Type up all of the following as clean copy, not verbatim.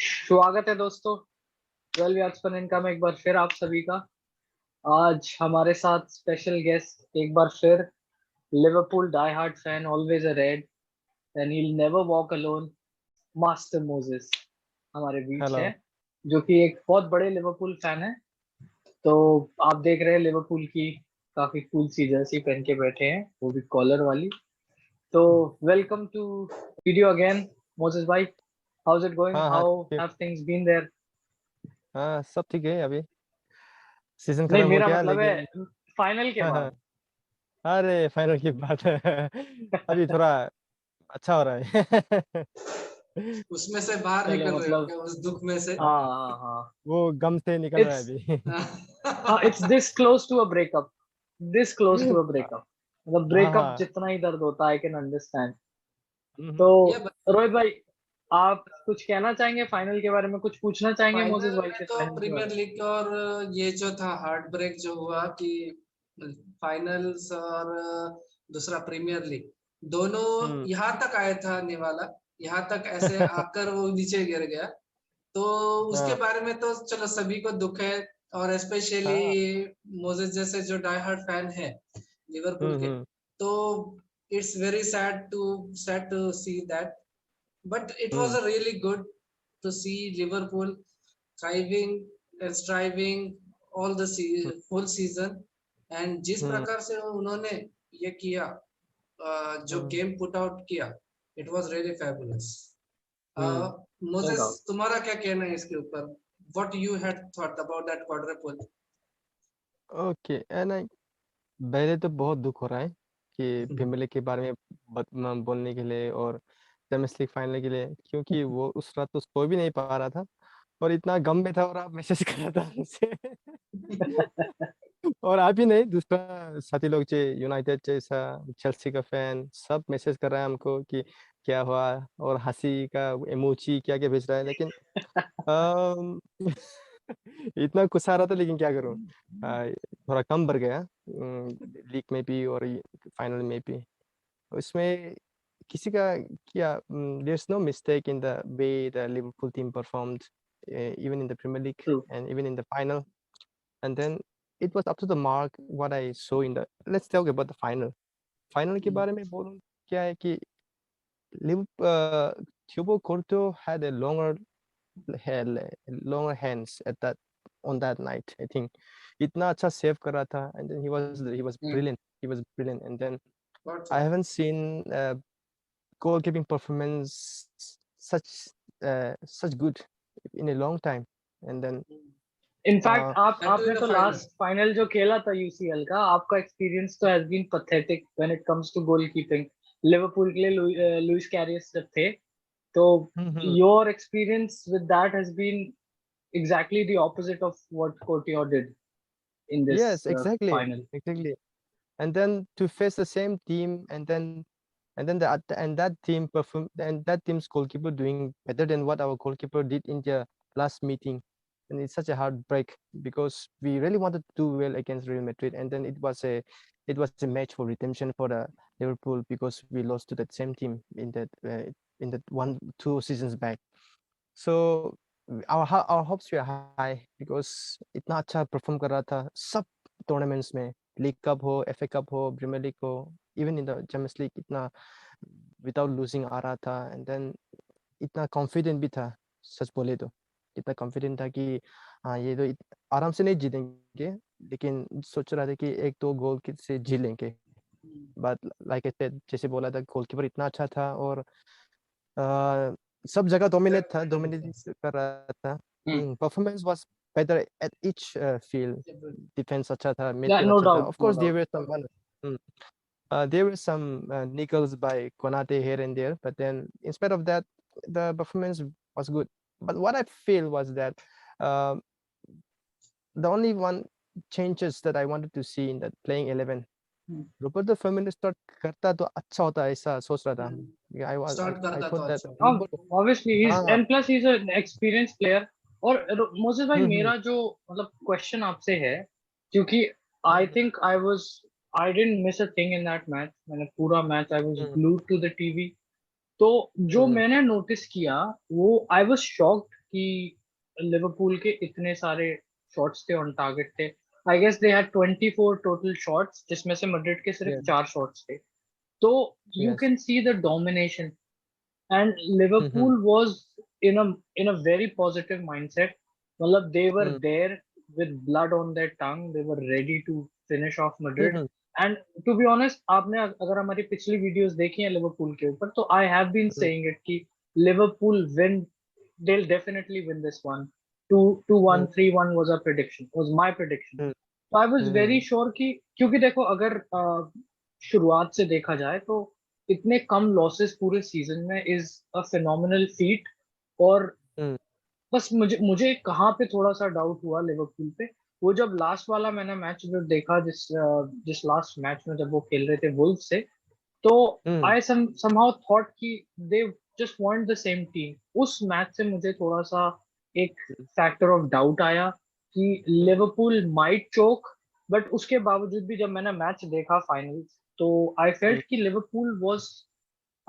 स्वागत है दोस्तों 12 यार्ड्स पर इनका में एक बार फिर आप सभी का। आज हमारे साथ स्पेशल गेस्ट एक बार फिर Liverpool die hard fan, always a red and he never walk alone, master Moses हमारे बीच हेलो। है, जो कि एक बहुत बड़े लिवरपूल फैन है। तो आप देख रहे हैं लिवरपूल की काफी कूल सी जर्सी पहन के बैठे हैं, वो भी कॉलर वाली। तो welcome to video again Moses भाई, हाउ इज इट गोइंग, हाँ हाँ, हाउ ठीक है। Have things been there? हाँ, सब ठीक है। अभी सीजन नहीं, खत्म हो मेरा गया, मतलब है लेकिन फाइनल के हाँ हाँ। बाद। अरे, फाइनल की बात है। अभी थोड़ा अच्छा हो रहा है। उसमें से बाहर चलो निकल रहे हो मतलब क्या, उस दुख में से? हाँ हाँ हाँ, वो गम से निकल रहा है इट्स अभी। हाँ it's this close to a breakup, this close to a breakup. मतलब हाँ ब्रेकअप हाँ। जितना ही दर्द होता है, आई कैन अंडरस्टैंड। तो हम्म। ये रोहित भाई, आप कुछ कहना चाहेंगे फाइनल के बारे में, कुछ पूछना चाहेंगे मोजेस फाइनल भाई में से तो फाइनल के बारे प्रीमियर लीग और ये जो था हार्ट ब्रेक जो हुआ कि फाइनल्स और दूसरा प्रीमियर लीग दोनों हम्म। यहाँ तक आया था निवाला, यहाँ तक ऐसे आकर वो नीचे गिर गया। तो उसके हाँ बारे में तो चलो सभी को दुख है, और स्पेशली हाँ। मोजेस जैसे जो डाई हार्ट फैन है लिवरपूल के, हम्म। तो it's very sad to see that, but it was hmm a really good to see Liverpool thriving and striving all the whole season, and जिस हम्म प्रकार से उन्होंने ये किया, जो हम्म गेम पुट आउट किया, it was really fabulous. हम्म। में। Moses, तुम्हारा क्या कहना है इसके ऊपर? What you had thought about that quadruple? Okay. And पहले तो बहुत दुख हो रहा है कि प्रीमियर लीग के बारे में बोलने के लिए और चैंपियंस लीग फाइनल के लिए, क्योंकि वो उस रात तो सो भी नहीं पा रहा था और इतना गम में था, और आप मैसेज कर रहा था मुझसे। और आप ही नहीं, दूसरा साथी लोग जो यूनाइटेड जैसा चेल्सी का फैन, सब मैसेज कर रहा है हमको कि क्या हुआ, और हंसी का इमोजी क्या क्या भेज रहा है, लेकिन अम, इतना गुस्सा आ रहा था, लेकिन क्या करूं। थोड़ा कम बढ़ गया लीग में भी और फाइनल में भी। उसमें किसी का क्या, there's no mistake in the way the Liverpool team performed, even in the Premier League True. and even in the final. And then it was up to the mark what I saw in the. Let's talk about the final. Final के बारे में बोलूं क्या है कि Thibaut Courtois had a longer hands at that on that night. I think इतना अच्छा save कर रहा था, and then he was brilliant. He was brilliant, and then What? I haven't seen goalkeeping performance such good in a long time. And then in fact uh, That too in आपने the तो final. Last final जो खेला था UCL का, आपका experience तो has been pathetic when it comes to goal keeping. Liverpool के लिए लुइस कैरियस जब थे, तो mhm. Your experience with that has been exactly the opposite of what Coutinho did in this Yes, exactly, final. exactly. And then to face the same team, and that team perform, and that team's goalkeeper doing better than what our goalkeeper did in the last meeting. And it's such a heartbreak because we really wanted to do well against Real Madrid, and then it was a match for redemption for the Liverpool because we lost to that same team in that 1-2 seasons back. So our hopes were high because इतना अच्छा perform कर रहा था सब tournaments में, league cup हो, FA cup हो, premiere league हो, even in the champions league इतना विदाउट लूजिंग आ रहा था। एंड देन इतना कॉन्फिडेंट भी था, सच बोले तो इतना कॉन्फिडेंट था कि हाँ ये तो आराम से नहीं जीतेंगे, लेकिन सोच रहा था कि एक दो गोल से जीत लेंगे। बट लाइक आई सेड, जैसे बोला था, गोलकीपर इतना अच्छा था और सब जगह डोमिनेट कर रहा था। Performance was better at each field. Defence अच्छा था, Yeah, मिडफील्ड no अच्छा था। doubt, of no course doubt. there were some nickels by Konate here and there, but then in spite of that, the performance was good. But what I feel was that um, the only one changes that I wanted to see in that playing 11, Roberto Firmino start करता तो अच्छा होता, ऐसा सोच रहा था। Start I करता तो thought that अच्छा। Obviously he's, हाँ। and plus he's an experienced player. और मोसेस भाई, हम्म मेरा जो मतलब क्वेश्चन आपसे है, क्योंकि I think I didn't miss a thing in that match. मैंने पूरा match, I was hmm glued to the TV. तो जो हम्म मैंने नोटिस किया, वो आई वाज शॉक्ड कि लिवरपूल के इतने सारे शॉट्स थे ऑन टारगेट थे. I guess they had 24 total shots जिसमें से मैड्रिड के सिर्फ Yeah. 4 शॉट्स थे. तो you Yes. Can see the domination. And Mm-hmm. Liverpool was in a very positive mindset. Well, they were Mm-hmm. there with blood on their tongue. They were ready to finish off Madrid. Mm-hmm. And to be honest, आपने अगर हमारी पिछली videos देखी हैं Liverpool के ऊपर, तो I have been saying it कि Liverpool win, they'll definitely win this one. 2-1, 3-1 was our prediction, was my prediction. तो I was very Mm-hmm. sure कि, क्योंकि देखो अगर शुरुआत से देखा जाए तो इतने कम लॉसेस पूरे सीजन में इज अ फिनोमिनल फीट. और Mm-hmm. बस मुझे मुझे कहाँ पे थोड़ा सा डाउट हुआ लिवरपूल पे, वो जब लास्ट वाला मैंने मैच जो देखा, जिस लास्ट मैच में जब वो खेल रहे थे वुल्फ से, तो Mm-hmm. आई somehow थॉट कि they just want the same team. उस मैच से मुझे थोड़ा सा एक फैक्टर ऑफ डाउट आया कि लिवरपूल माइट चोक. बट उसके बावजूद भी जब मैंने मैच देखा फाइनल, तो आई फेल्ट कि Liverpool was,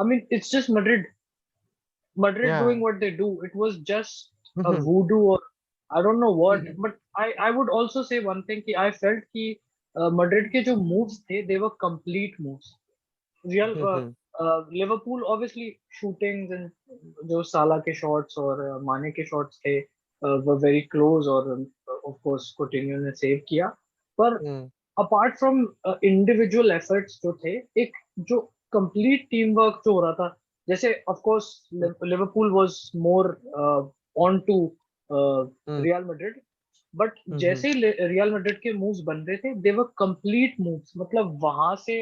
I mean it's just Madrid Yeah. doing what they do. It was just a Mm-hmm. voodoo, or I don't know what. But I would also say one thing कि I felt कि Madrid के जो moves थे, they were complete moves. Real Mm-hmm. Liverpool obviously shootings and जो साला के shots और माने के shots थे were very close, और of course Coutinho ने save किया. पर Mm-hmm. apart from individual efforts जो थे, एक जो complete teamwork जो हो रहा था, जैसे of course Liverpool was more on to Real Madrid. But Mm-hmm. जैसे ही रियल मैड्रिड के मूव्स बन रहे थे, दे वर कंप्लीट मूव्स. मतलब वहां से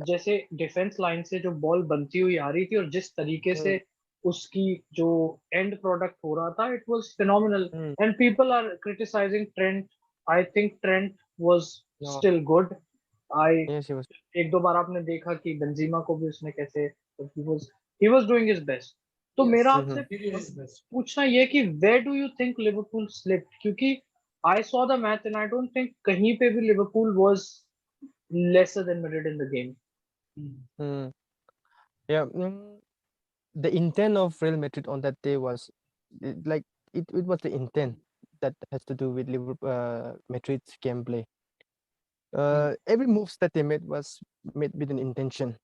जैसे डिफेंस लाइन से जो बॉल बनती हुई आ रही थी, और जिस तरीके Mm-hmm. से उसकी जो एंड प्रोडक्ट हो रहा था, it was phenomenal. Mm-hmm. And people are criticising Trent. I think Trent was No. Still good. I Yes, he was. एक दो बार आपने देखा कि बेंजीमा को भी उसने कैसे, he was doing his best. तो मेरा Yes, आपसे Mm-hmm. he did his best. पूछना ये कि where do you think Liverpool slipped, क्योंकि I saw the match and I don't think कहीं पे भी Liverpool was lesser than Madrid in the game. Mm. Yeah. The intent of Real Madrid on that day was like it was the intent that has to do with Liverpool, Madrid's gameplay. Every moves that they made was made with an intention.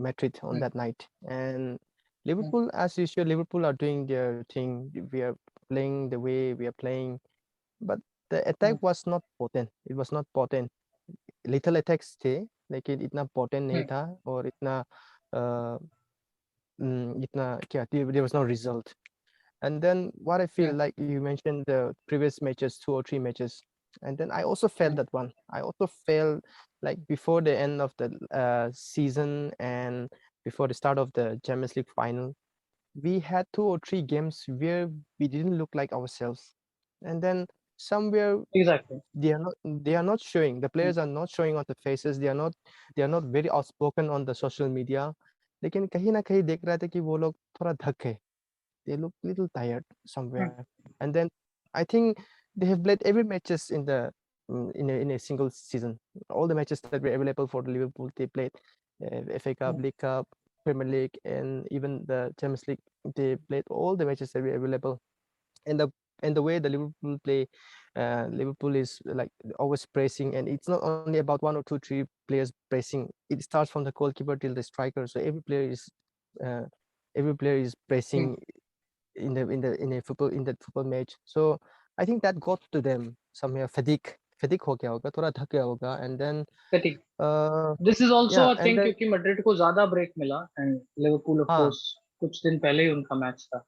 Madrid on that night, and Liverpool, as usual, Liverpool are doing their thing. We are playing the way we are playing, but the attack was not potent. It was not potent. Little attacks थे, लेकिन इतना potent नहीं था, और इतना uh, इतना क्या, there was no result. And then what I feel, like you mentioned the previous matches, 2 or 3 matches, and then I also felt that one. I also felt like before the end of the season and before the start of the Champions League final, we had 2 or 3 games where we didn't look like ourselves. And then somewhere exactly. they are not showing, the players are not showing on the faces, they are not very outspoken on the social media. लेकिन कहीं ना कहीं देख रहा था कि वो लोग थोड़ा धक है. They look little tired somewhere. And then I think they have played every matches in the in a single season. All the matches that were available for Liverpool, they played FA Cup, League Cup, Premier League, and even the Champions League. They played all the matches that were available. And the way the Liverpool play, Liverpool is like always pressing, and it's not only about 1 or 2, 3 players pressing. It starts from the goalkeeper till the striker. So uh, every player is pressing in that football match. So I think that got to them somewhere. Fatigue हो गया होगा, थोड़ा थक गया होगा, and then fatigue. uh this is also yeah, I and think then क्योंकि Madrid को ज्यादा ब्रेक मिला, and Liverpool of ah course कुछ दिन पहले ही उनका मैच था.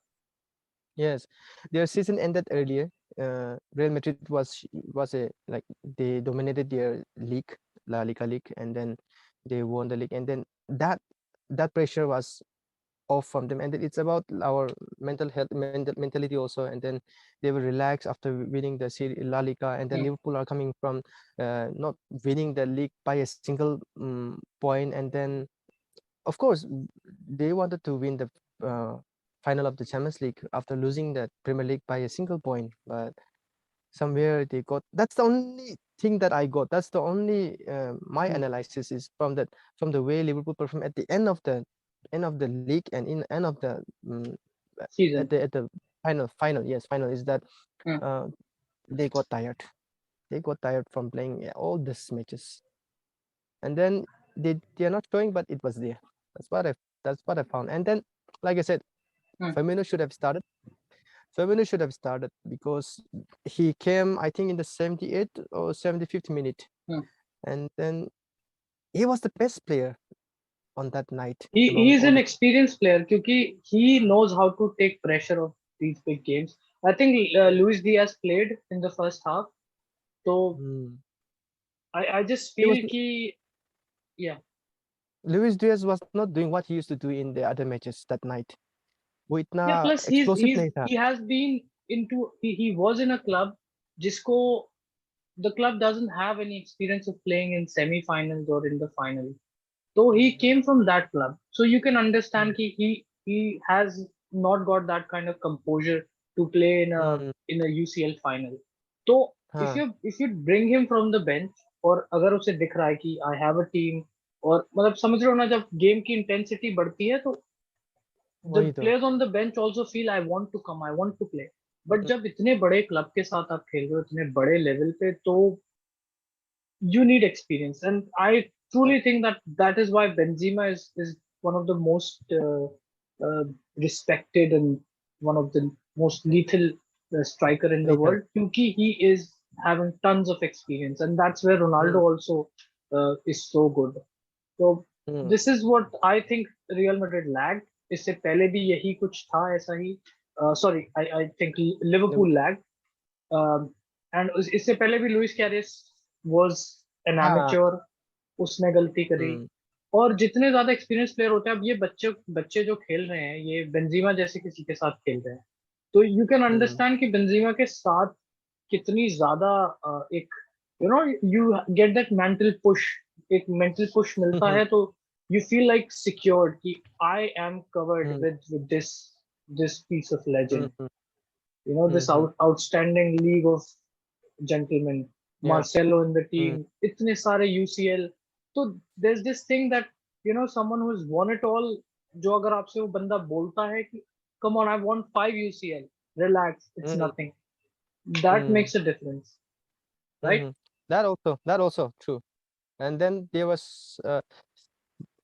yes, their season ended earlier. Real Madrid was a like they dominated their league, La Liga league, and then they won the league, and then that pressure was off from them, and then it's about our mental health, mentality also. And then they will relax after winning the La Liga, and then Liverpool are coming from not winning the league by a single point, and then of course they wanted to win the uh, final of the Champions League after losing the Premier League by a single point. But somewhere they got, that's the only thing that I got. That's the only my analysis is from the way Liverpool performed at the end of the league, and in end of the season. at the final is that Hmm. they got tired. They got tired from playing all these matches, and then they are not showing, but it was there. That's what I found. And then, like I said, Hmm. Firmino should have started. Firmino should have started because he came, I think, in the 78th or 75th minute, Hmm. and then he was the best player on that night He among is all an the. experienced player क्योंकि he knows how to take pressure of these big games. I think Luis Diaz played in the first half, so Hmm. I just He was feel कि yeah. Luis Diaz was not doing what he used to do in the other matches that night. वो Yeah, इतना plus explosive नहीं था. he has been into he was in a club जिसको the club doesn't have any experience of playing in semi-finals or in the final. So he came from that club. So you can understand कि he has not got that kind of composure to play Hmm. in a UCL final. So हाँ, if you bring him from the bench और अगर उसे दिख रहा है कि I have a team और मतलब समझ रहे हो ना जब गेम की इंटेंसिटी बढ़ती है तो the वही तो. players on the bench also feel I want to come, I want to play. But Hmm. जब इतने बड़े क्लब के साथ आप खेल रहे हो इतने बड़े लेवल पे तो you need experience, and I truly think that that is why Benzema is one of the most respected and one of the most lethal striker in the Lethal. world. Because he is having tons of experience, and that's where Ronaldo Hmm. also is so good. So Hmm. this is what I think Real Madrid lagged. इससे पहले भी यही कुछ था ऐसा ही. Sorry, I think Liverpool lagged. And इससे पहले भी लुइस कैरिस वाज एन हाँ. एमेच्योर. उसने गलती करी. Hmm. और जितने ज्यादा एक्सपीरियंस प्लेयर होते हैं अब ये बच्चे बच्चे जो खेल रहे हैं ये बेंजीमा जैसे किसी के साथ खेल रहे हैं तो यू कैन Hmm. अंडरस्टैंड कि बेंजीमा के साथ कितनी ज्यादा एक you know you get that mental push. एक मेंटल पुश मिलता है तो यू फील लाइक सिक्योर्ड कि I am covered Hmm. With this piece of Hmm. Legend. Hmm. You know this Hmm. outstanding league of gentlemen, Yeah. Marcelo in the Hmm. team, इतने सारे UCL. तो there's this thing that someone who's won it all, जो अगर आपसे वो बंदा बोलता है कि come on, I've won 5 UCL, relax, it's Hmm. nothing. That Hmm. makes a difference, right? Hmm. That also true. And then there was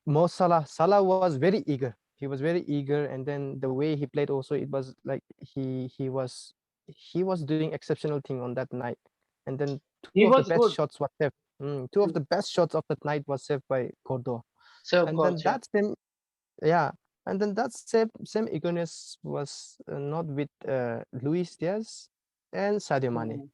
Mo Salah. Salah was very eager. He was very eager, and then the way he played also, it was like he was doing exceptional thing on that night. And then two He of the was best good. shots were saved. Two of the best shots of that night was saved by Cordo. So And then coach, yeah. that same, yeah, and then that same eagerness was not with Luis Diaz and Sadio Mane. Mm,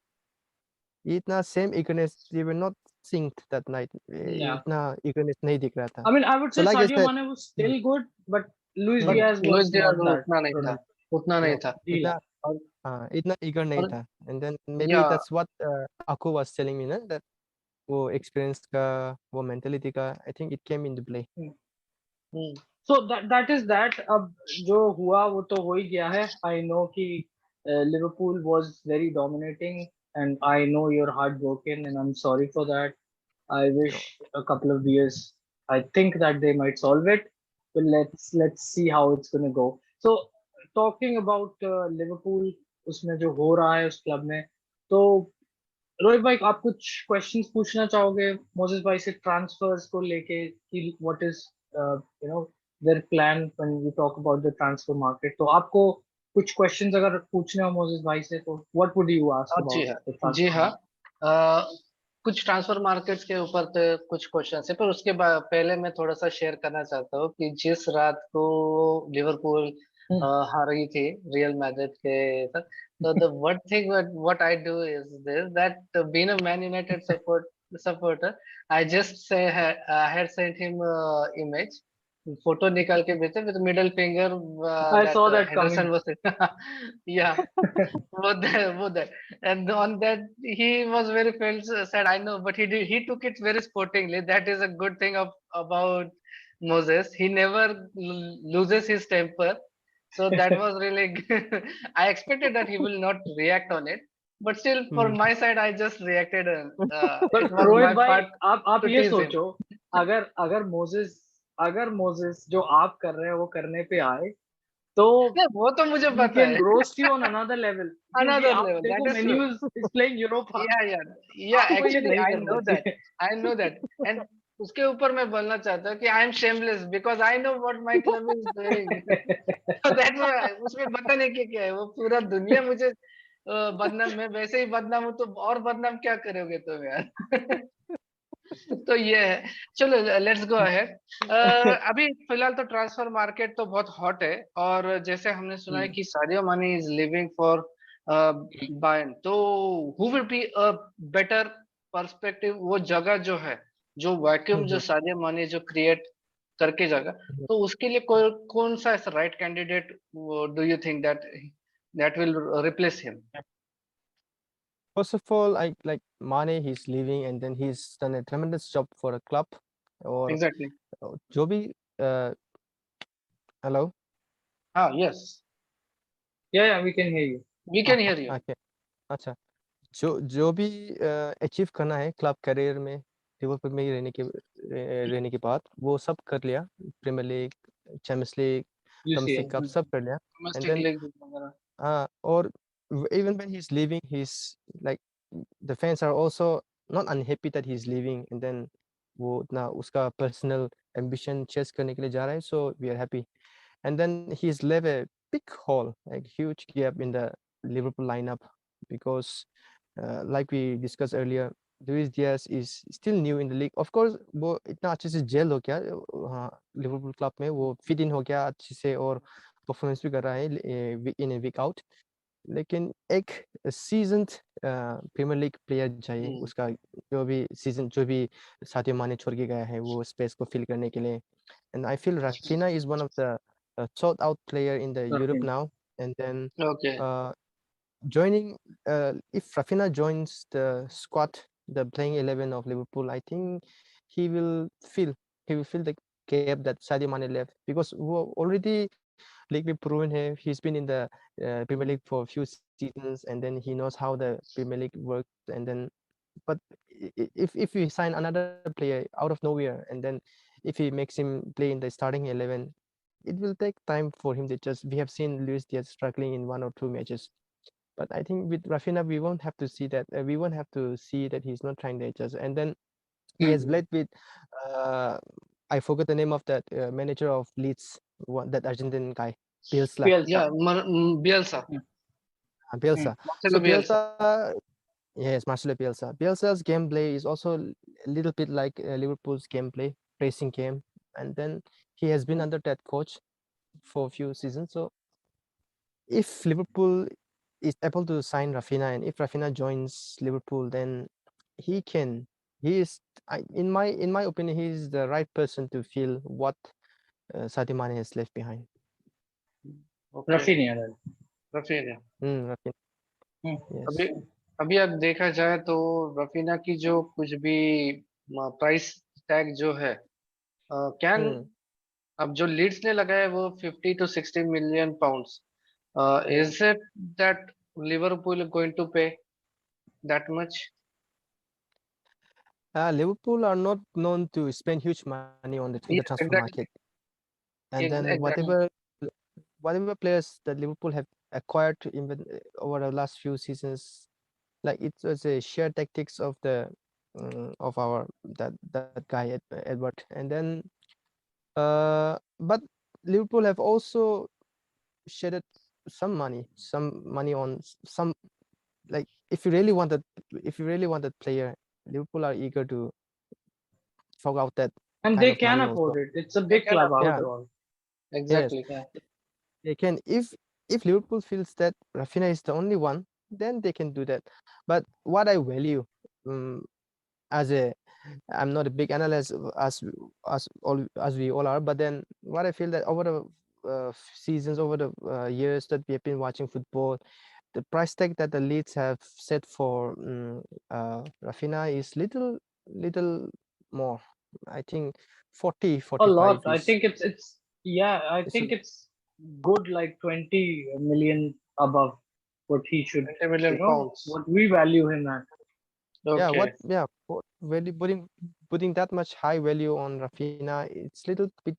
इतना same eagerness, they were not synced that night. yeah. इतना eagerness नहीं दिख रहा था. I mean, I would So say like I Sadio said, Mane was hmm, still good, but Luis hmm, But Diaz Luis was Diaz not that उतना नहीं था, product. उतना नहीं No, था. ढीला. इतना और इतना eager नहीं और था. And then maybe या that's what Aku was telling me, ना, that वो experience का, वो mentality का, I think it came into play. So that is that. अब जो हुआ वो तो हो ही गया है. I know कि Liverpool was very dominating, and I know you're heartbroken, and I'm sorry for that. I wish No. a couple of years. I think that they might solve it. But let's see how it's gonna go. So talking about Liverpool, उसमें जो हो रहा है उस club में, तो रोहित भाई आप कुछ क्वेश्चंस पूछना चाहोगे मोजेस भाई से ट्रांसफर्स को लेके कि what is their plan when we talk about the transfer market. तो आपको कुछ क्वेश्चंस अगर पूछने हो मोजेस भाई से तो व्हाट वुड यू आस्क जी अबाउट हाँ, द जी ट्रांसफर हाँ. मार्केट. कुछ ट्रांसफर मार्केट के ऊपर तो कुछ क्वेश्चन है, पर उसके बाद पहले मैं थोड़ा सा शेयर करना चाहता हूँ कि जिस रात को लिवरपूल हारी थी रियल मैड्रिड के साथ, तो the one thing what I do is this, that being a man United supporter, I just say had sent him image, photo निकाल के भेजे with middle finger, I that saw that Henderson coming. Was या वो that. And on that he was very felt sad, I know, but he took it very sportingly. That is a good thing about Moses. He never loses his temper, so that was really I expected that he will not react on it, but still for Hmm. my side I just reacted, and पर it was Rohit my भाई part आप to ये tease him. सोचो अगर अगर Moses जो आप कर रहे हैं वो करने पे आए तो नहीं, वो तो मुझे we पता can है। roast you on another level. क्योंकि Another आप level, that देखो is true. menus is playing Europa. Yeah, आपको ये actually नहीं I करना know that. चाहिए. I know that. And उसके ऊपर मैं बोलना चाहता हूँ कि I am shameless because I know what my club is doing. So that उसमें पता नहीं क्या है, वो पूरा दुनिया मुझे बदनाम, मैं वैसे ही बदनाम हूँ तो और बदनाम क्या करोगे तुम यार। तो ये है। चलो लेट्स गो अहेड। अभी फिलहाल तो ट्रांसफर मार्केट तो बहुत हॉट है, और जैसे हमने सुना है कि सादियो माने इज लिविंग फॉर बायर्न, तो who will be a better perspective, वो जगह जो है, जो वैक्यूम जो सादियो माने जो क्रिएट करके जगह, तो उसके लिए कौन सा ऐसा right candidate do you think that will replace him? First of all, I like Mane. He's leaving, and then he's done a tremendous job for a club. Or exactly. जो भी hello. हाँ, yes, Yeah, we can hear you. We can hear you. Okay. अच्छा, जो भी achieve करना है club career में, Liverpool में ही रहने के बाद वो सब कर लिया। Premier League, Champions League, domestic cup सब कर लिया। एंड डोमेस्टिक देन लीग वगैरह। और even when he's leaving, he's like the fans are also not unhappy that he's leaving, and then वो ना उसका personal ambition chase करने के लिए जा रहा है, so we are happy. And then he's left a big hole, like huge gap in the Liverpool lineup, because like we discussed earlier, Luis Diaz is still new in the league. Of course, वो इतना अच्छे से jail हो गया Liverpool club में, वो fit in हो गया अच्छे से और परफॉर्मेंस भी कर रहा है वीक इन वीक आउट। लेकिन एक सीजन्ड प्रीमियर लीग प्लेयर चाहिए, उसका जो भी सादियो माने छोड़ के गया है वो स्पेस को फिल करने के लिए। And I feel Rafinha is one of the sought out player in the Europe Rafinha. now. And then okay. joining, if Rafinha joins the squad, the playing 11 of Liverpool, I think he will fill the gap that Sadio Mane left, because वो already league में proven है, he's been in the Premier League for a few seasons, and then he knows how the Premier League works. And then but if we sign another player out of nowhere, and then if he makes him play in the starting 11, it will take time for him to just. We have seen Luis Diaz struggling in 1 or 2 matches, but I think with Rafinha we won't have to see that. We won't have to see that he's not trying to adjust. And then he has played with I forgot the name of that manager of Leeds, that Argentine guy, Bielsa. या Bielsa. बियल्सा, Bielsa. Marcelo So बियल्सा। Bielsa, yes, Marcelo Bielsa. Bielsa's gameplay is also a little bit like Liverpool's gameplay, pressing game. And then he has been under that coach for a few seasons. So if Liverpool is able to sign Rafinha, and if Rafinha joins Liverpool, then he can. He is, in my opinion, he is the right person to feel what Sadio Mane has left behind. Rafinha. Right? Rafina. Rafinha, अभी yes. अभी अब देखा जाए तो रफीना की जो कुछ भी प्राइस टैग जो है, कैन, अब जो लीड्स ने लगाया है वो 50 to 60 million pounds, is it that Liverpool going to pay that much? Liverpool are not known to spend huge money on in the Yeah, transfer exactly, market. And then exactly. whatever players that Liverpool have acquired even over the last few seasons, like it was a shared tactics of the of our that guy Edward. And then but Liverpool have also shedded some money on some, like if you really wanted player, Liverpool are eager to fork out that And kind they of can money afford also. it. It's a They big can club afford Yeah, after it. all. yes, Exactly. they can. If Liverpool feels that Rafinha is the only one, then they can do that. But what I value, as a, I'm not a big analyst as we all are, but then what I feel that over the seasons, over the years that we have been watching football, the price tag that the Leeds have set for Rafinha is little more. I think 40 A 45 lot. I is think it's yeah. I it's think it's good, like 20 million above what he should. 20 million pounds. What we value him at. yeah Okay. value putting that much high value on Rafinha, it's little bit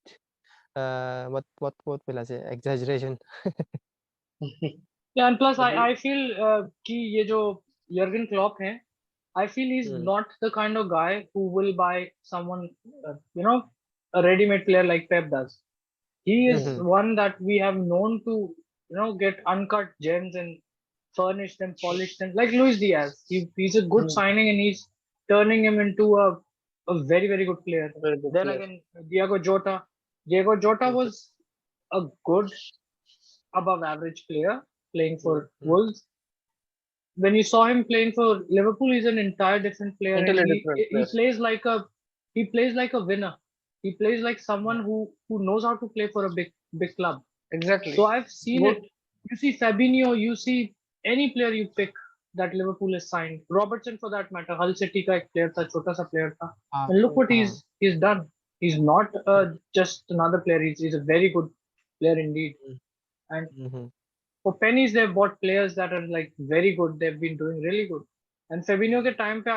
what will I say? Exaggeration. Yeah, and plus But I feel कि ये जो Jurgen Klopp है, I feel he's Mm. not the kind of guy who will buy someone, a ready-made player like Pep does. He is Mhm. one that we have known to, get uncut gems and furnish them, polish them, like Luis Diaz. He's a good signing and he's turning him into a very, very good player. Very good Then player. again, Diego Jota. Diego Jota Mhm. was a good, above average player playing for Mhm. Wolves. When you saw him playing for Liverpool, he's an entire different player, and Entirely he different he player. plays like a winner. He plays like someone who knows how to play for a big club. Exactly. So I've seen वो it. You see Fabinho, you see any player you pick that Liverpool has signed. Robertson for that matter. Hull City का एक player था, छोटा सा player था. And look what he's done. He's not just another player. He's a very good player indeed. And Mhm. for pennies, they've bought players that are like very good. They've been doing really good. And Fabinho के time पे,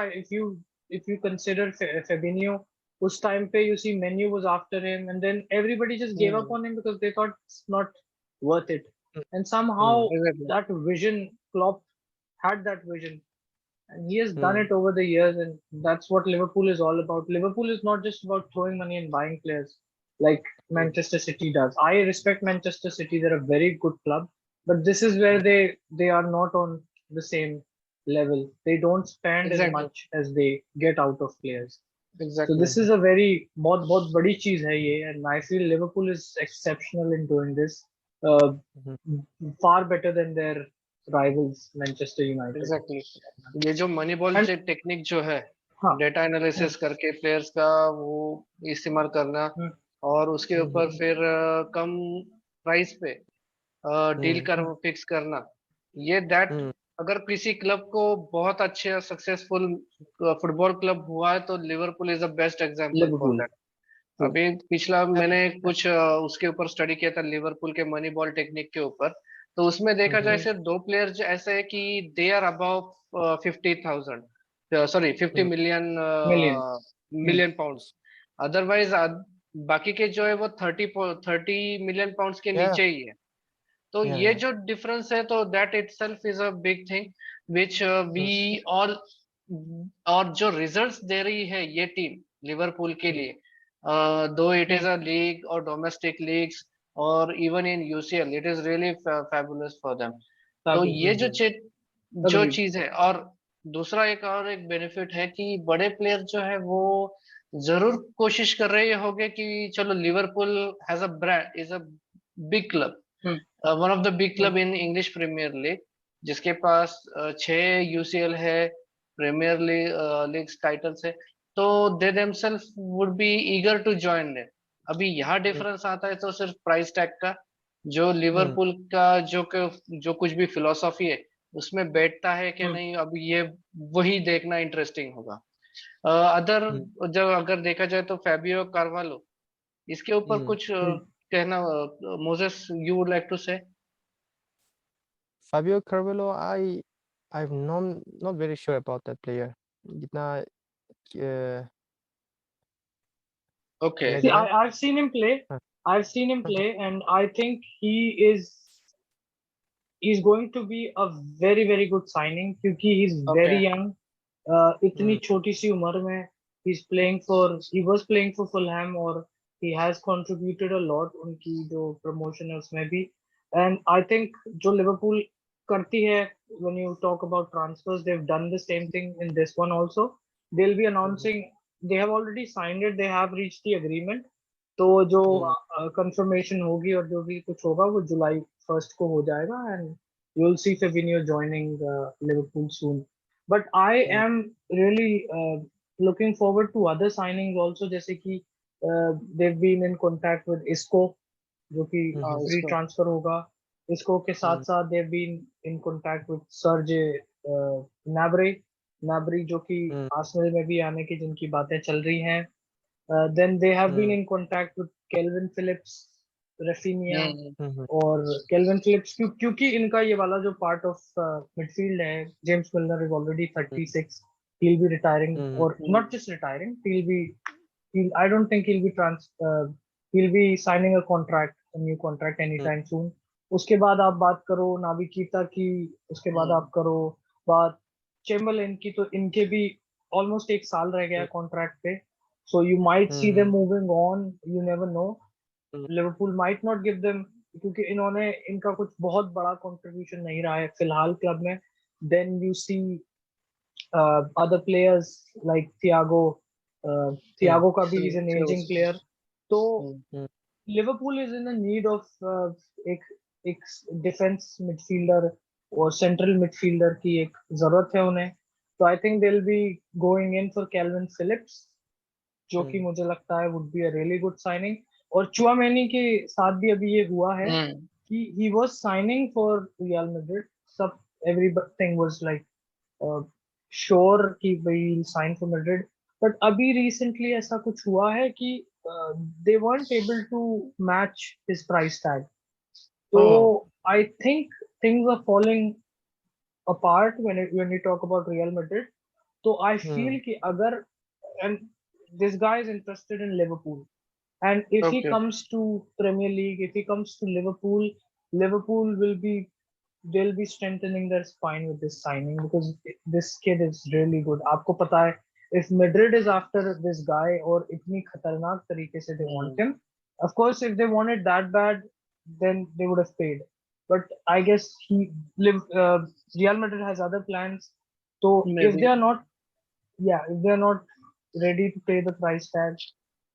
if you consider Fabinho, उस time पे you see Menu was after him, and then everybody just gave up on him because they thought it's not worth it. And somehow Exactly. that vision, Klopp had that vision, and he has done Mm. it over the years, and that's what Liverpool is all about. Liverpool is not just about throwing money and buying players like Manchester City does. I respect Manchester City; they're a very good club, but this is where they are not on the same level. They don't spend as Exactly. much as they get out of players. So Exactly. this is a very बहुत बहुत बड़ी चीज है ये, and I feel Liverpool is exceptional in doing this, far better than their rivals Manchester United. Exactly. ये जो money ball And technique जो है, हाँ, डेटा एनालिसिस करके प्लेयर्स का वो इस्तेमाल करना हम्म, और उसके ऊपर फिर कम प्राइस पे डील Mm. कर फिक्स करना, ये दैट Mm. अगर किसी क्लब को बहुत अच्छे सक्सेसफुल फुटबॉल क्लब हुआ है तो Liverpool is the best example for Liverpool. That. True. अभी पिछला मैंने कुछ उसके ऊपर स्टडी किया था लिवरपूल के मनी बॉल टेक्निक के ऊपर, तो उसमें देखा जाए सिर्फ दो प्लेयर ऐसे है कि they are above 50,000, sorry 50 million Million. Million pounds. Otherwise बाकी के जो है वो 30 मिलियन पाउंड्स के Yeah. नीचे ही है। तो Yeah. ये Yeah. जो डिफरेंस है तो that itself is a big thing which we all, और जो रिजल्ट्स दे रही है ये टीम लिवरपूल के लिए, दो इट इज अ लीग और डोमेस्टिक लीग्स और even in UCL it is really fabulous for them. तो ये जो Agreed. चीज है, और दूसरा एक बेनिफिट है कि बड़े प्लेयर जो है वो जरूर कोशिश कर रहे होंगे कि चलो Liverpool has a brand, is a big club, Hmm. One of the big club in English Premier League, जिसके पास 6 यूसीएल है, प्रीमियर लीग टाइटल्स है, तो they themselves would be eager to join them. अभी यहाँ डिफरेंस आता है तो सिर्फ प्राइस टैग का, जो लिवरपूल का जो कुछ भी फिलोसॉफी है उसमें बैठता है कि नहीं, अब ये वही देखना इंटरेस्टिंग होगा। अदर जब अगर देखा जाए तो फैबियो कार्वालो, इसके ऊपर कुछ कहना, Moses you would like to say? Fabio Carvalho, I'm not very sure about that player. जितना Okay. See, जाना है? I've seen him play. हाँ, I've seen him play, and I think he's going to be a very very good signing क्योंकि he's very Okay. young. इतनी छोटी सी उम्र में he was playing for Fulham और he has contributed a lot उनकी जो promotion है उसमें भी, and I think जो Liverpool करती है, when you talk about transfers, they've done the same thing in this one also. They'll be announcing, they have already signed it, they have reached the agreement. तो जो confirmation होगी और जो भी कुछ होगा वो जुलाई 1 को हो जाएगा, and you will see Fabinho joining Liverpool soon. But I am really looking forward to other signings also, जैसे कि they've been in contact with Isco जो कि फ्री इसको ट्रांसफर होगा. इसको के साथ साथ they've been in contact with Serge Gnabry जो कि आर्सेनल में भी आने की जिनकी बातें चल रही हैं. Then they have been in contact with Kelvin Phillips, Rafinha, और Kelvin Phillips क्योंकि इनका ये वाला जो part of midfield है, James Milner is already 36. He'll be retiring, or not just retiring. I don't think he'll be he'll be signing a new contract anytime soon. उसके बाद आप बात करो नावी कीता की, उसके बाद आप करो बात चेम्बरलेन की, तो इनके भी ऑलमोस्ट एक साल रह गया कॉन्ट्रैक्ट पे. So you might see them moving on. You never know. Liverpool might not give them, क्योंकि इन्होंने इनका कुछ बहुत बड़ा कंट्रीब्यूशन नहीं रहा है फिलहाल क्लब में. Then you see other players like Thiago का भी इज एन एजिंग प्लेयर. तो Liverpool is in need of एक एक डिफेंस मिडफील्डर और सेंट्रल मिडफील्डर की एक जरूरत है उन्हें. तो I think they will be going in for Calvin Phillips, जो कि मुझे लगता है would be a really good signing. और चुआमेनी के साथ भी अभी ये हुआ है कि he was signing for Real Madrid. सब everything was like sure कि भाई he'll sign for Madrid. But अभी recently ऐसा कुछ हुआ है कि they weren't able to match his price tag. So I think things are falling apart when we talk about Real Madrid. So I feel कि अगर, and this guy is interested in Liverpool. And if he comes to Premier League, if he comes to Liverpool, Liverpool will be, they'll be strengthening their spine with this signing because this kid is really good. आपको पता है, if Madrid is after this guy और इतनी खतरनाक तरीके से they want him, of course if they want it that bad, then they would have paid. But I guess Real Madrid has other plans. So if they are not, if they are not ready to pay the price tag,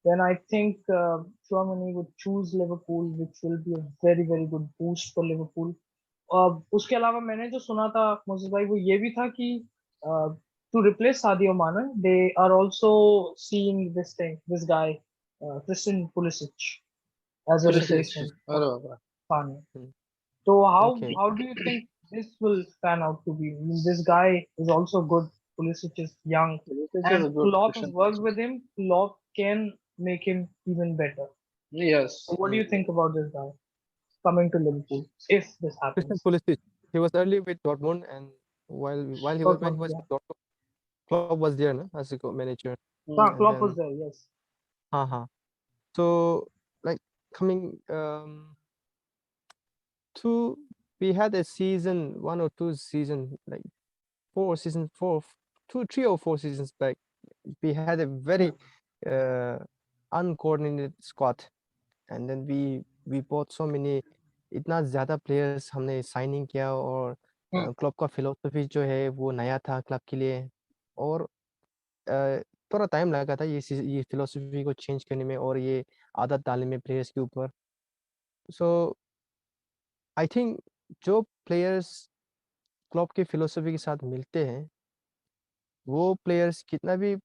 then I think Chouamani would choose Liverpool, which will be a very very good boost for Liverpool. उसके अलावा मैंने जो सुना था Moses भाई, वो ये भी था कि to replace Sadio Mane, they are also seeing this guy, Christian Pulisic, as a replacement for Mane. So how do you think this will pan out to be? I mean, this guy is also good. Pulisic is young, and Klopp has worked with him. Klopp can make him even better. Yes. So what do you think about this guy coming to Liverpool if this Christian happens? Pulisic, he was early with Dortmund, and while he was when he was with Dortmund, Klopp was there, no, as a manager. Klopp was there, yes. So like coming to, we had a season 1 or 2 season, like 3 or 4 seasons back, we had a very uncoordinated squad, and then we bought so many, इतना ज़्यादा players हमने signing किया, और club का philosophy जो है वो नया था क्लब के लिए, और थोड़ा टाइम लगा था ये फिलोसफी को चेंज करने में और ये आदत डालने में प्लेयर्स के ऊपर. सो आई थिंक जो प्लेयर्स क्लब की फिलोसफी के साथ मिलते हैं, वो प्लेयर्स कितना भी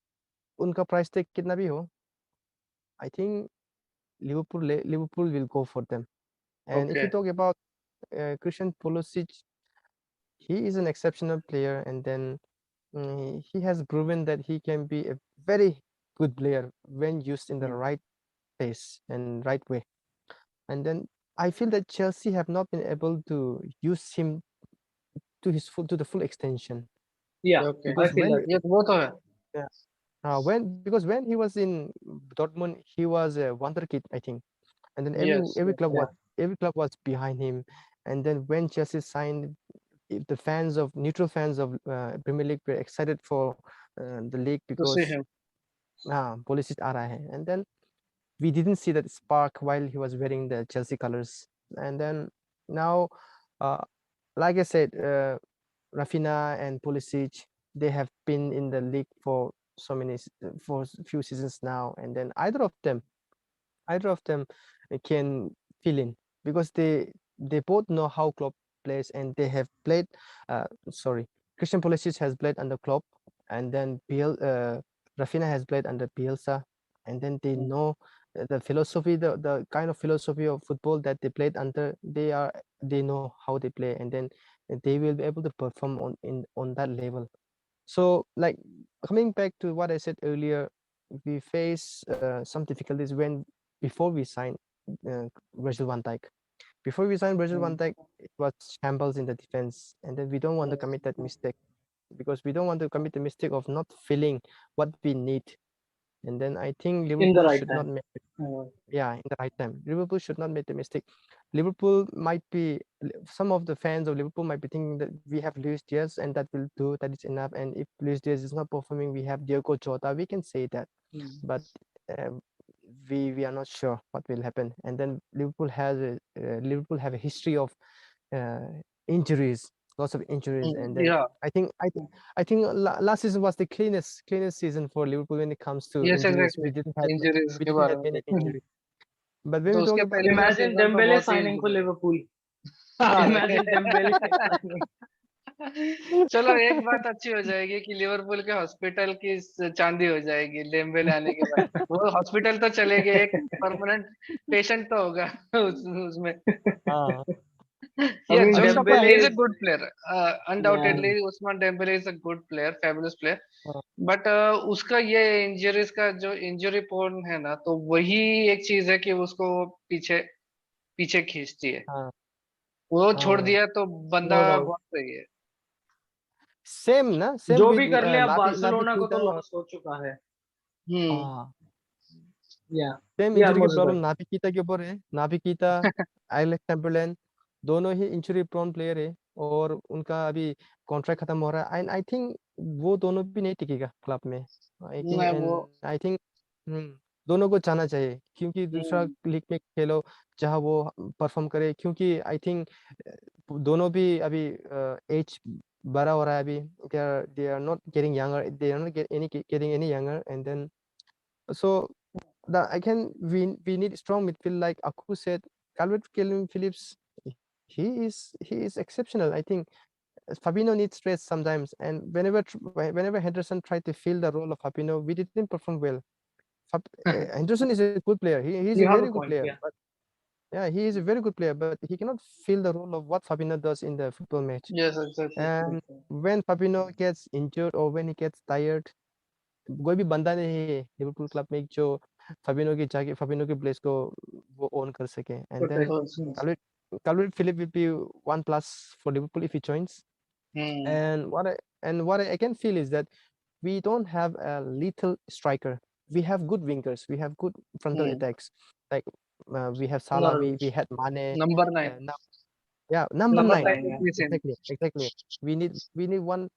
उनका प्राइस टैग कितना भी हो, I think Liverpool will go for them. And if you talk about Christian Pulisic, he is an exceptional player, and then he has proven that he can be a very good player when used in the right place and right way. And then I feel that Chelsea have not been able to use him to the full extension. Yeah, because I feel when that. ये वो तो है. because when he was in Dortmund, he was a wonder kid, I think. And then every club was behind him. And then when Chelsea signed, the neutral fans of Premier League were excited for the league because Pulisic aa raha hai. And then we didn't see that spark while he was wearing the Chelsea colors. And then now, like I said, Rafinha and Pulisic, they have been in the league for for a few seasons now, and then either of them can fill in, because they both know how Klopp plays, and they have played. Christian Pulisic has played under Klopp, and then Rafinha has played under Bielsa, and then they know the philosophy, the kind of philosophy of football that they played under. They know how they play, and then they will be able to perform on that level. So, like, coming back to what I said earlier, we face some difficulties before we signed Virgil van Dijk. Before we signed Virgil van Dijk, it was shambles in the defense, and then we don't want to commit that mistake, because we don't want to commit the mistake of not filling what we need and then I think in the Liverpool right should time. not make in the right time. Liverpool should not make the mistake. Liverpool might be, some of the fans of Liverpool might be thinking that we have Luis Diaz and that will do, that is enough. And if Luis Diaz is not performing, we have Diogo Jota. We can say that, but we are not sure what will happen. And then Liverpool have a history of injuries, lots of injuries, and then Yeah. I think last season was the cleanest season for Liverpool when it comes to Yes, injuries. exactly. We didn't have Injuries के बारे में many देखें। injuries. But when तो we talk उसके about पहले का Imagine season तो Dembele बहुत ही signing for Liverpool. हाँ, Imagine Dembele signing. चलो एक बात अच्छी हो जाएगी कि लिवरपूल के हॉस्पिटल की चांदी हो जाएगी डेम्बेले आने के बाद। वो हॉस्पिटल तो चलेंगे, एक परमानेंट पेशेंट तो होगा उसमें। हाँ, I mean, Usman Dembele is a is, good player. Undoubtedly, Usman Dembele is a good player, fabulous player. हाँ, बट उसका ये इंजरीज का जो इंजरी पोर्न है ना, तो वही एक चीज है कि उसको पीछे पीछे खींचती है। हाँ, वो छोड़ हाँ। दिया तो बंदा No doubt. बहुत सही है। Same ना, same जो with भी कर ले अब Naby बार्सिलोना को तो Keita. लॉस हो चुका है. हाँ, Yeah. सेम Yeah, इंजरी की Moses प्रॉब्लम भाई. नाबी कीता के ऊपर है। नाबी कीता, एलेक्स चैम्बरलेन दोनों ही इंजरी प्रोन प्लेयर है और उनका अभी कॉन्ट्रैक्ट खत्म हो रहा है। एंड आई थिंक वो दोनों भी नहीं टिकेगा क्लब में। आई थिंक मैं एंड वो आई थिंक दोनों को जाना चाहिए क्योंकि दूसरा लीग में खेलो जहाँ वो परफॉर्म करे, क्योंकि आई थिंक दोनों भी अभी एज बड़ा हो रहा है अभी। They are not getting younger, they are not getting any younger, and then so we need strong midfield like Aku said. Calvin Phillips, he is exceptional. I think Fabinho needs rest sometimes, and whenever Henderson tried to fill the role of Fabinho, we didn't perform well. Henderson is a good player. He's You a have a very good point, player. yeah. But yeah, he is a very good player, but he cannot fill the role of what Fabinho does in the football match. Yes exactly. And when Fabinho gets injured or when he gets tired, कोई भी बंदा नहीं है Liverpool club में जो फबिनो की जाके फबिनो की प्लेस को वो ओन कर सके। And then Calvin Phillips will be 1+ for Liverpool if he joins. And what I can feel is that we don't have a lethal striker. We have good wingers. We have good frontal attacks. Like we have Salah. We had Mane. Number 9 Now, yeah, number Number 9. 9, yeah. Exactly. We need one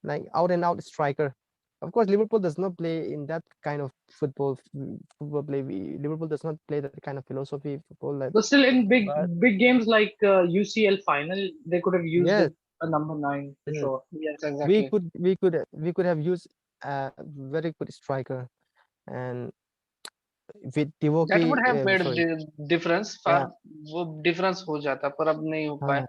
like out and out striker. Of course, Liverpool does not play in that kind of football play. Liverpool does not play that kind of philosophy football. Like, But still, in but big games like UCL final, they could have used yes, a number 9 for sure. Yes we exactly. could have used a very good striker, and with that Divock, would have made sorry, difference yeah, for, वो difference हो जाता, पर अब नहीं हो पाया।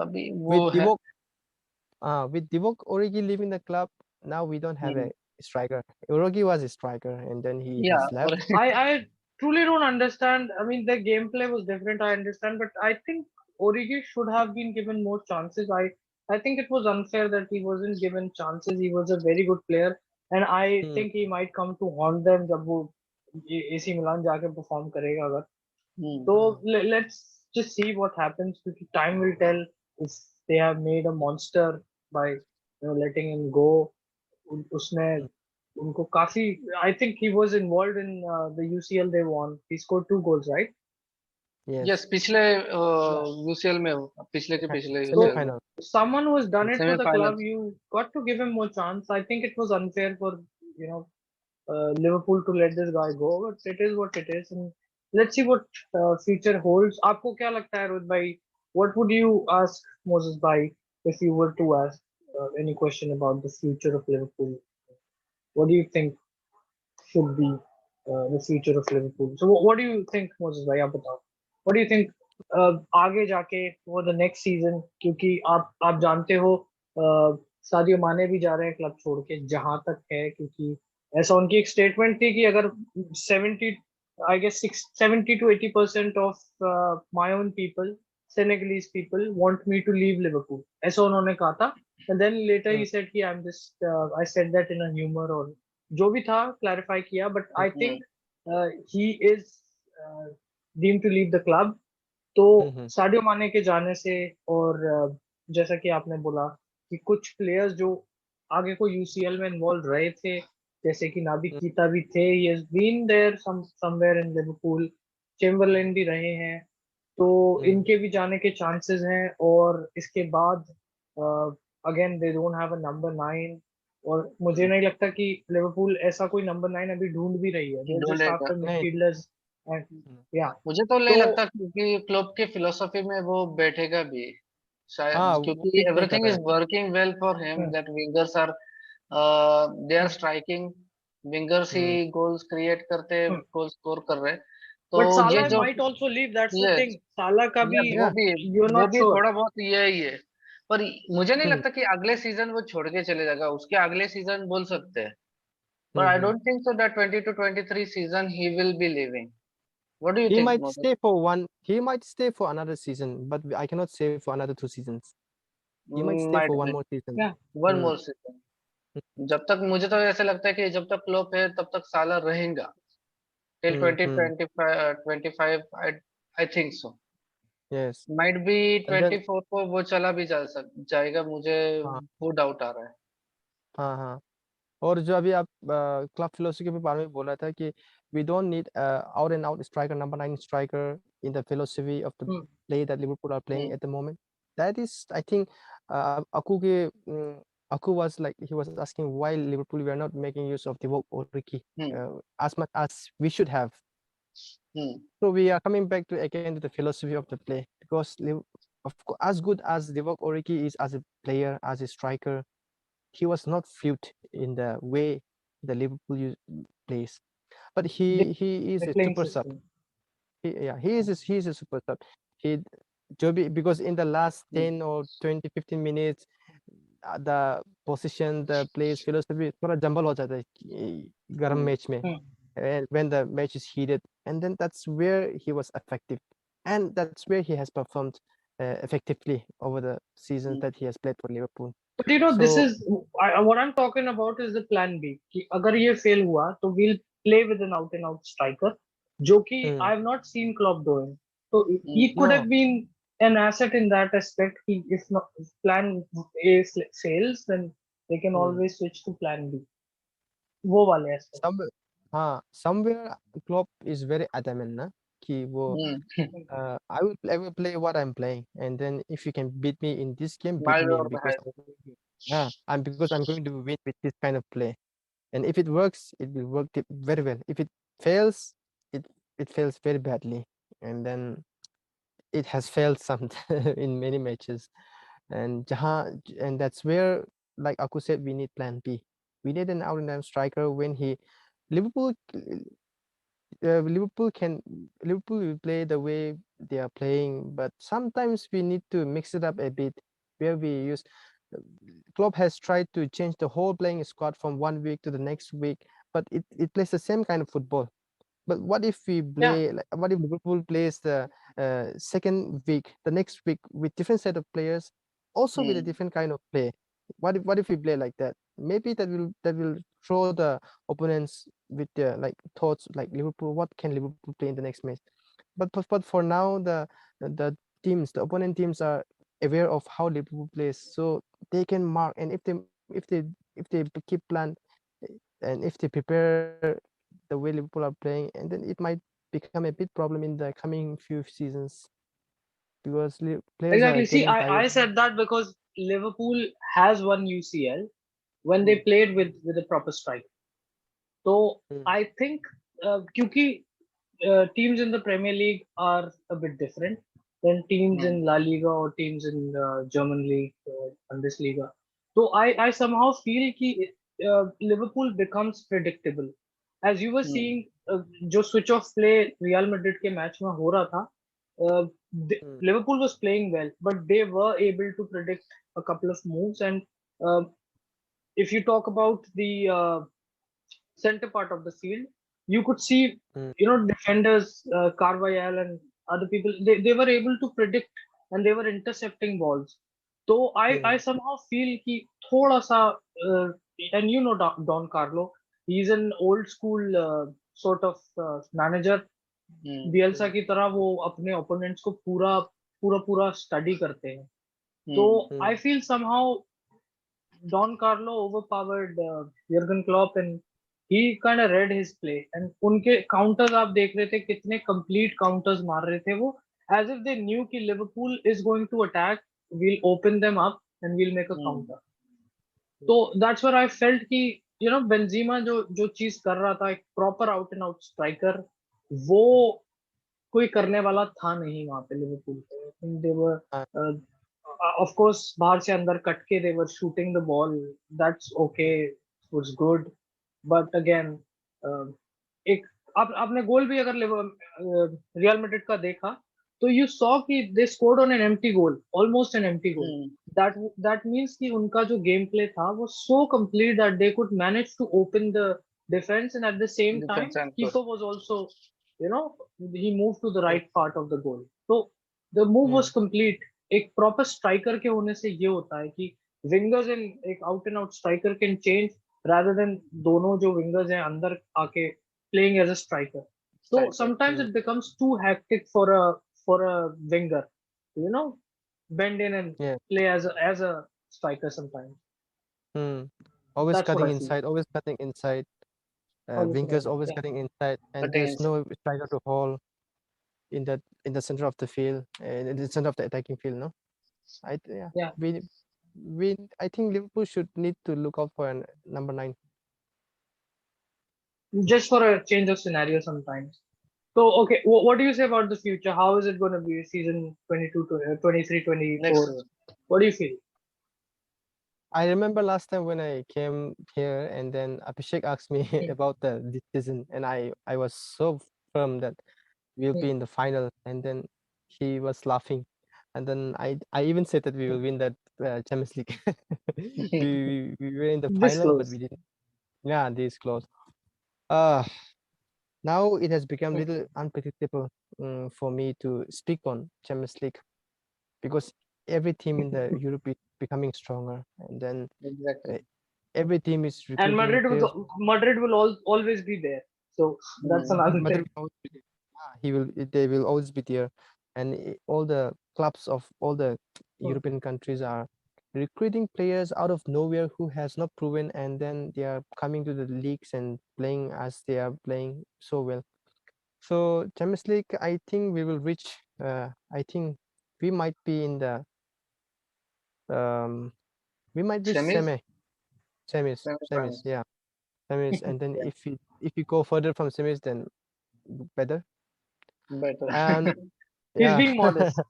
अभी वो with है। Divock Origi leaving the club, now we don't have a striker. Origi was a striker, and then he या has left. और I truly don't understand. I mean, the gameplay was different. I understand, but I think Origi should have been given more chances. I think it was unfair that he wasn't given chances. He was a very good player, and I think he might come to haunt them जब वो AC Milan जाके perform करेगा अगर. So let's just see what happens. Because time will tell if they have made a monster by letting him go. उसने उनको काफी, I think he was involved in the UCL they won. He scored 2 goals, right? Yes, yes पिछले UCL में हो, पिछले के पिछले So UCL में semi-final. someone who has done it for the semifinal. club, you got to give him more chance. I think it was unfair for you know Liverpool to let this guy go, but it is what it is, and let's see what future holds. आपको क्या लगता है रोहित भाई? What would you ask Moses भाई if you were to ask any question about the future of Liverpool? What do you think should be the future of Liverpool? So what do you think, Moses भाई, आप बताओ. What do you think आगे जाके for the next season? क्योंकि आप जानते हो Sadio माने भी जा रहे हैं क्लब छोड़ के, जहां तक है, क्योंकि ऐसा उनकी एक स्टेटमेंट थी कि अगर 70 I guess 70 to 80% of my own people, Senegalese people, want me to leave Liverpool. ऐसा उन्होंने कहा था. And then later he said कि I'm just I said that in a humor, और जो भी था clarify किया, but I think he is deemed to leave the club. तो साडियो माने के जाने से और जैसा कि आपने बोला कि कुछ प्लेयर्स जो आगे को यूसीएल में इन्वॉल्व रहे थे जैसे कि नाबी कीता भी थे, he has been there somewhere in Liverpool, Chamberlain भी रहे हैं, तो इनके भी जाने के चांसेस हैं। और इसके बाद again they don't have a number 9, और मुझे नहीं लगता कि लिवरपूल ऐसा कोई नंबर 9 अभी ढूंढ भी रही है। दे जस्ट ढूंढेगा। आफ्टर नहीं मिडफील्डर्स एंड या मुझे तो नहीं तो लगता क्योंकि क्लब के फिलोसफी में वो बैठेगा भी शायद, हाँ वो क्योंकि फिट नहीं कर एवरीथिंग रहा इज है। Working well for him, hmm, that wingers are they are striking, wingers ही हम्म, गोल्स क्रिएट करते, हम्म। गोल स्कोर कर रहे। तो बट ये साला जो might also leave, that's the yes thing, साला का भी वो या भी यू आर वो नॉट भी श्योर। थोड़ा बहुत ये ही है। पर मुझे नहीं लगता कि अगले सीजन वो छोड़ के चले जाएगा, उसके अगले सीजन बोल सकते हैं। But I hmm. don't think so that 20 to 23 season he will be leaving. What do you He think, might Moses? stay for one. He might stay for another season, but I cannot say for another 2 seasons. He might stay Might for one be more season. या one Hmm. more season. जब तक मुझे तो ऐसे लगता है कि जब तक क्लोप है तब तक साला रहेगा till Hmm. 2025 25 I think so. Yes. Might be And then 24 को वो चला भी जाएगा, मुझे हाँ वो डाउट आ रहा है। हाँ हाँ। और जो अभी आप क्लब फिलोसफी के बारे में बोला था कि we don't need out and out striker, number 9 striker in the philosophy of the play that Liverpool are playing hmm, at the moment. That is, I think, Aku ke Aku was like he was asking why Liverpool we are not making use of Divock Origi hmm, as much as we should have. Hmm, So we are coming back to again to the philosophy of the play because as good as Divock Origi is as a player, as a striker, he was not fluid in the way the Liverpool plays. But he is the a playing super sub. system. Yeah, he is a super sub. He Joby because in the last 10 or 20 15 minutes the position, the plays philosophy थोड़ा jumble हो जाता है गरम हम्म, match में when the match is heated, and then that's where he was effective, and that's where he has performed effectively over the seasons hmm, that he has played for Liverpool. But you know, this So is what I'm talking about is the plan B. कि अगर ये fail हुआ तो we'll play with an out and out striker, जो कि I mm, have not seen Klopp doing. So hmm, he could have no, been an asset in that aspect. If not, if plan A fails, then they can mm, always switch to plan B. वो वाले aspect. some somewhere Klopp is very adamant ना कि वो हम्म। I will play what I'm playing, and then if you can beat me in this game, beat Mild me or because bad. I'm going to win with this kind of play. And if it works, it will work very well. If it fails, it it fails very badly, and then it has failed some in many matches. And that's where, like Aku said, we need plan B. We need an out and out striker when he Liverpool Liverpool can Liverpool will play the way they are playing, but sometimes we need to mix it up a bit. Where we use Klopp has tried to change the whole playing squad from one week to the next week, but it plays the same kind of football. But what if we Yeah, play? Like, what if Liverpool plays the second week, the next week with different set of players, also with a hmm, different kind of play? What if we play like that? Maybe that will throw the opponents with their like thoughts like Liverpool. What can Liverpool play in the next match? But for now, the teams, the opponent teams are aware of how Liverpool plays, so they can mark. And if they keep plan and if they prepare the way Liverpool are playing, and then it might become a big problem in the coming few seasons because players are exactly. See, getting I tired. said that because Liverpool has won UCL when they hmm, played with a proper strike. So Mm, I think क्योंकि teams in the Premier League are a bit different than teams hmm, in La Liga or teams in German League or Bundesliga. So I somehow feel कि Liverpool becomes predictable. As you were hmm, seeing, जो switch off play Real Madrid के match में हो रहा था, uh, mm, Liverpool was playing well, but they were able to predict a couple of moves. And uh, if you talk about the center part of the field, you could see, mm, defenders, Carvajal and other people, they were able to predict and they were intercepting balls. So I mm, somehow feel कि थोड़ा सा, and Don Carlo, he's an old school sort of manager. Hmm, बियल्सा mm, की तरह वो अपने opponents को पूरा पूरा पूरा स्टडी करते हैं. तो हम्म, I mm, feel somehow Don Carlo overpowered Jurgen Klopp, and he kind of read his play and उनके counters आप देख रहे थे कितने complete counters मार रहे थे वो, as if they knew कि Liverpool is going to attack, we'll open them up and we'll make a counter. तो that's where I felt कि बेंजीमा जो चीज कर रहा था, एक proper out and out striker, वो कोई करने वाला था नहीं वहां पे लिवरपूल पे. दे वर ऑफ कोर्स बाहर से अंदर कट के they were shooting the ball, that's okay, was good, but again एक आपने गोल भी अगर रियल मैड्रिड का देखा तो यू सॉ कि they scored on an empty goal, almost an empty goal. That means कि उनका जो गेम प्ले था वो so complete that they could manage to open the defence and at the same time keeper was also he moved to the right part of the goal. So the move was complete. एक proper striker के होने से ये होता है कि wingers इन एक out and out striker can change rather than दोनों जो विंगर्स हैं अंदर आके playing as a striker. So sometimes it becomes too hectic for a winger, bend in and play as a striker sometimes. Always That's cutting what I see. inside, always cutting inside. Always Wingers cutting, always yeah. cutting inside, and Cutting there's no striker to hold in the center of the field, in the center of the attacking field. No, Yeah. we I think Liverpool should need to look out for a number 9. Just for a change of scenario sometimes. So, okay, what do you say about the future? How is it going to be season 22 to 23, 24? What do you feel? I remember last time when I came here, and then Abhishek asked me about this season, and I was so firm that we'll be in the final, and then he was laughing, and then I even said that we will win that Champions League. we were in the This final, but close. we didn't. Yeah, this close. Now it has become little unpredictable for me to speak on Champions League, because every team in the Europe is becoming stronger, and then every team is And recruiting players. Madrid will always be there. So that's another Madrid thing. will always be there. They will always be there, and all the clubs of all the European countries are recruiting players out of nowhere who has not proven, and then they are coming to the leagues and playing as they are playing so well. So Champions League, I think we will reach. I think we might be in the we might reach semis, yeah, semis, and then if we go further from semis, then better. And He's being modest.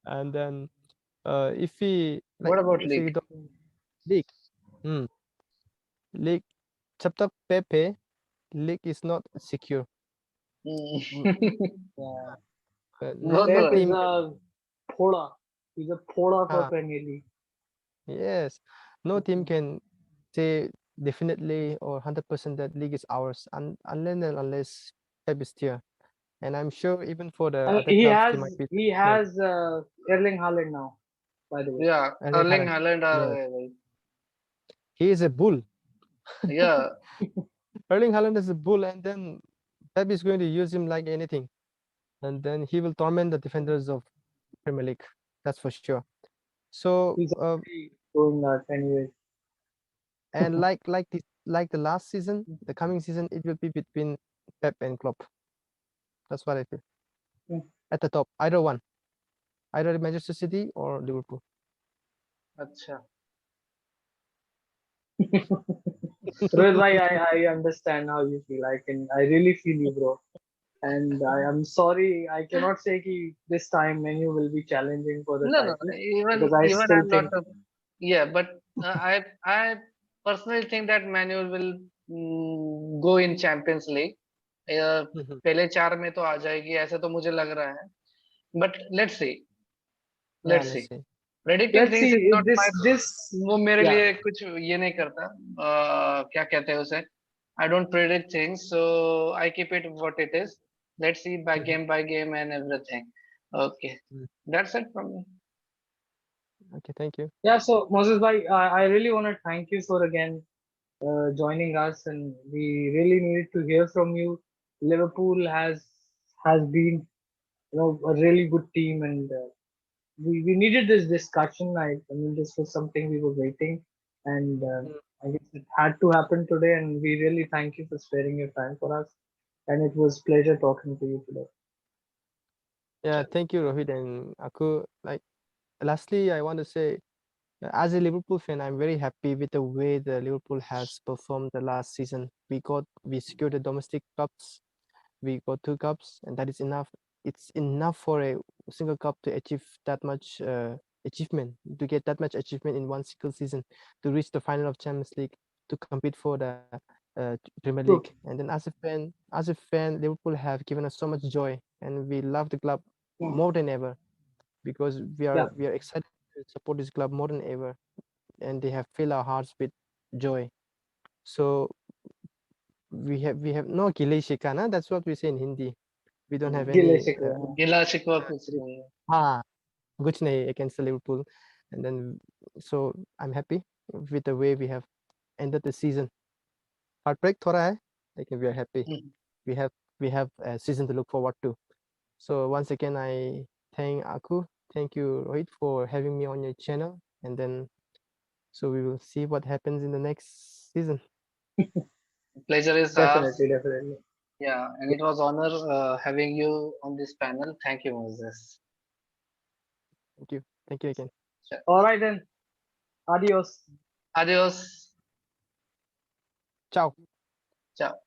and then if we What about if we league? don't league, league, जब तक Pepe, league is not secure. Yeah. No Pep is team. a phoda. He's a phoda for Ah. Premier League. Yes, no team can say definitely or 100% that league is ours, unless Pep is here. And I'm sure even for the other He clubs, they might be. has Erling Haaland now, by the way. Yeah, Erling Haaland Haaland. He is a bull. Yeah. Erling Haaland is a bull, and then Pep is going to use him like anything, and then he will torment the defenders of Premier League. That's for sure. So He's already doing that anyway. and like the last season, the coming season, it will be between Pep and Klopp. That's what I feel. At the top, either one, either Manchester City or Liverpool. Acha. Rohit bhai, I understand how you feel. I really feel you, bro. And I am sorry, I cannot say कि this time Menu will be challenging for the No, title even because I still I'm think not. But I personally think that Manuel will go in Champions League. पहले 4 में तो आ जाएगी ऐसा तो मुझे लग रहा है. But let's see. Let's see. Predicting let's things is see not my. this वो मेरे लिए कुछ ये नहीं करता. क्या कहते हैं उसे? I don't predict things, so I keep it what it is. Let's see by game and everything. Okay, that's it from me. Okay, thank you. Yeah, so Moses bhai, I really want to thank you for again joining us, and we really needed to hear from you. Liverpool has been a really good team, and we needed this discussion. I mean, this was something we were waiting, and I guess it had to happen today, and we really thank you for sparing your time for us. And it was pleasure talking to you today. Yeah, thank you, Rohit and Aku. Like, lastly, I want to say, as a Liverpool fan, I'm very happy with the way the Liverpool has performed the last season. We secured the domestic cups, we got 2 cups, and that is enough. It's enough for a single cup to achieve that much achievement, to get that much achievement in one single season, to reach the final of Champions League, to compete for the Premier League. True. And then as a fan, Liverpool have given us so much joy, and we love the club more than ever, because Yeah. we are excited to support this club more than ever, and they have filled our hearts with joy. So we have no gile shikana. That's what we say in Hindi. We don't have Gile any shikwe, हाँ. गिला शिकवा कुछ नहीं है. ah kuch nahi against the Liverpool. And then so I'm happy with the way we have ended the season. Heartbreak thoda hai, like we are happy. Mhm. We have a season to look forward to. So once again, I thank Aku, thank you Rohit for having me on your channel, and then so we will see what happens in the next season. Pleasure is ours. Definitely, definitely. Yeah, and it was honor having you on this panel. Thank you, Moses. Thank you again. All right then. Adios. Adios. Ciao. Ciao.